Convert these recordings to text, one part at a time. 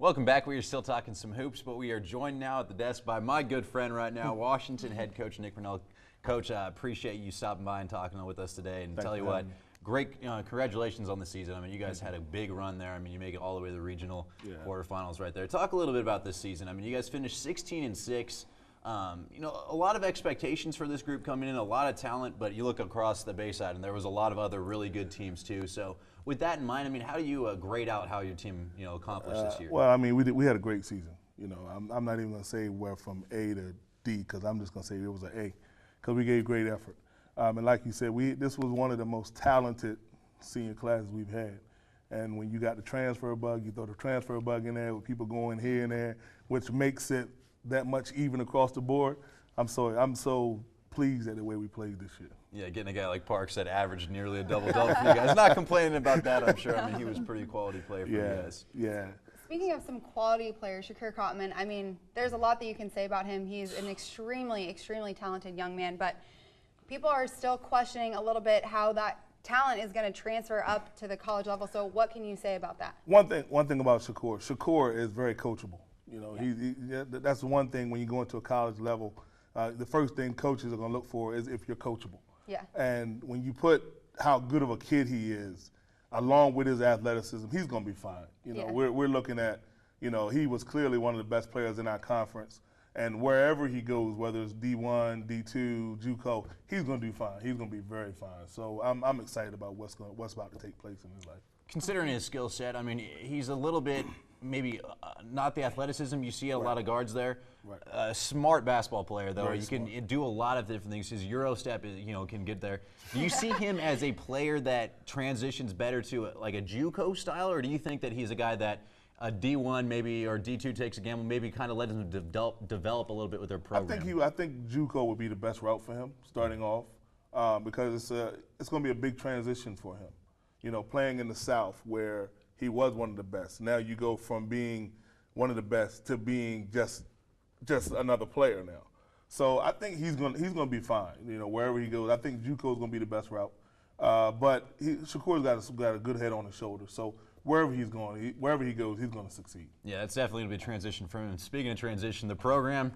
Welcome back. We are still talking some hoops, but we are joined now at the desk by my good friend right now, Washington head coach Nick Purnell. Coach, I appreciate you stopping by and talking with us today. And tell you what, great, congratulations on the season. I mean, you guys had a big run there. I mean, you make it all the way to the regional quarterfinals right there. Talk a little bit about this season. I mean, you guys finished 16-6. A lot of expectations for this group coming in, a lot of talent, but you look across the Bayside and there was a lot of other really good teams too. So with that in mind, I mean, how do you grade out how your team, accomplished this year? Well, I mean, we had a great season. I'm not even going to say we're from A to D because I'm just going to say it was an A because we gave great effort. And like you said, this was one of the most talented senior classes we've had. And when you got the transfer bug, you throw the transfer bug in there with people going here and there, which makes it that much even across the board. I'm so pleased at the way we played this year. Yeah, getting a guy like Parks that averaged nearly a double-double for you guys. Not complaining about that, I'm sure. I mean, he was a pretty quality player for you guys. Yeah. Speaking of some quality players, Shakir Cotman, I mean, there's a lot that you can say about him. He's an extremely, extremely talented young man, but people are still questioning a little bit how that talent is going to transfer up to the college level. So what can you say about that? One thing about Shakir is very coachable. That's the one thing when you go into a college level. The first thing coaches are going to look for is if you're coachable. Yeah. And when you put how good of a kid he is, along with his athleticism, he's going to be fine. We're looking at, he was clearly one of the best players in our conference. And wherever he goes, whether it's D1, D2, JUCO, he's going to do fine. He's going to be very fine. So I'm excited about what's about to take place in his life. Considering his skill set, I mean, he's a little bit maybe not the athleticism you see a lot of guards there. Right. A smart basketball player, though. Very you smart. can do a lot of different things. His Euro step, can get there. Do you see him as a player that transitions better to like a JUCO style, or do you think that he's a guy that a D1 maybe or D2 takes a gamble, maybe kind of let him develop a little bit with their program? I think JUCO would be the best route for him starting off because it's going to be a big transition for him. Playing in the South where he was one of the best. Now you go from being one of the best to being just another player now. So I think he's gonna be fine. Wherever he goes, I think JUCO is gonna be the best route. But Shakir's got a good head on his shoulder. So wherever he goes, he's gonna succeed. Yeah, that's definitely gonna be a transition for him. And speaking of transition, the program,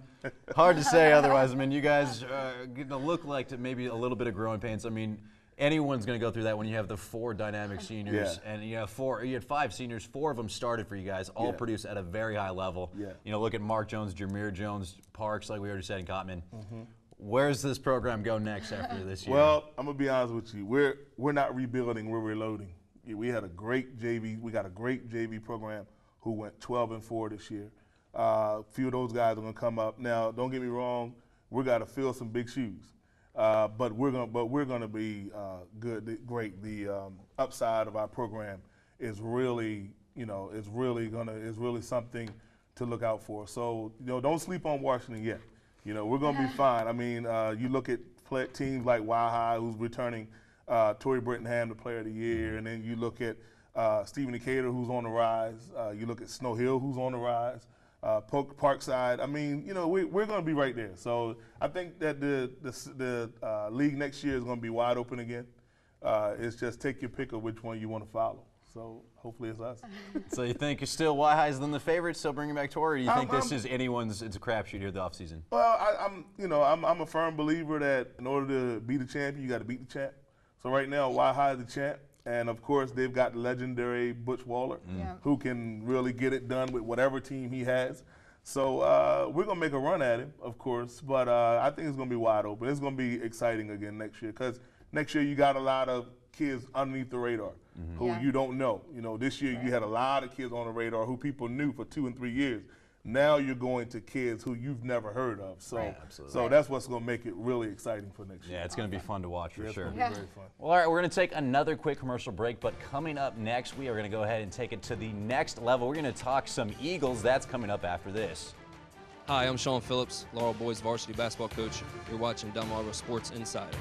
hard to say otherwise. I mean, you guys are gonna look like maybe a little bit of growing pains. I mean, anyone's going to go through that when you have the four dynamic seniors. Yeah. And you had 5 seniors, 4 of them started for you guys, all produced at a very high level. Yeah. Look at Mark Jones, Jameer Jones, Parks, like we already said, and Cotman. Mm-hmm. Where's this program go next after this year? Well, I'm going to be honest with you. We're not rebuilding, we're reloading. We had a great JV. We got a great JV program who went 12-4 this year. A few of those guys are going to come up. Now, don't get me wrong, we got to fill some big shoes. But we're gonna be great. The upside of our program is really, is really something to look out for. So, don't sleep on Washington yet. We're gonna be fine. I mean, you look at teams like Wild High, who's returning Torrey Brittenham, the Player of the Year, and then you look at Stephen Decatur, who's on the rise. You look at Snow Hill, who's on the rise. Parkside. I mean, we're going to be right there. So I think that the league next year is going to be wide open again. It's just take your pick of which one you want to follow. So hopefully it's us. So you think it's still Wild High's than the favorites, still bringing back Torrey? Or do you think this is anyone's? It's a crapshoot here the offseason. Well, I'm a firm believer that in order to be the champion, you got to beat the champ. So right now, Wild High is the champ. And, of course, they've got the legendary Butch Waller, who can really get it done with whatever team he has. So we're going to make a run at him, of course, but I think it's going to be wide open. It's going to be exciting again next year because next year you got a lot of kids underneath the radar who you don't know. This year you had a lot of kids on the radar who people knew for 2 and 3 years. Now you're going to kids who you've never heard of. So that's what's going to make it really exciting for next year. Yeah, it's going to be fun to watch for sure. It's going to be very fun. Well, all right, we're going to take another quick commercial break, but coming up next, we are going to go ahead and take it to the next level. We're going to talk some Eagles. That's coming up after this. Hi, I'm Sean Phillips, Laurel Boys varsity basketball coach. You're watching Delmarva Sports Insider.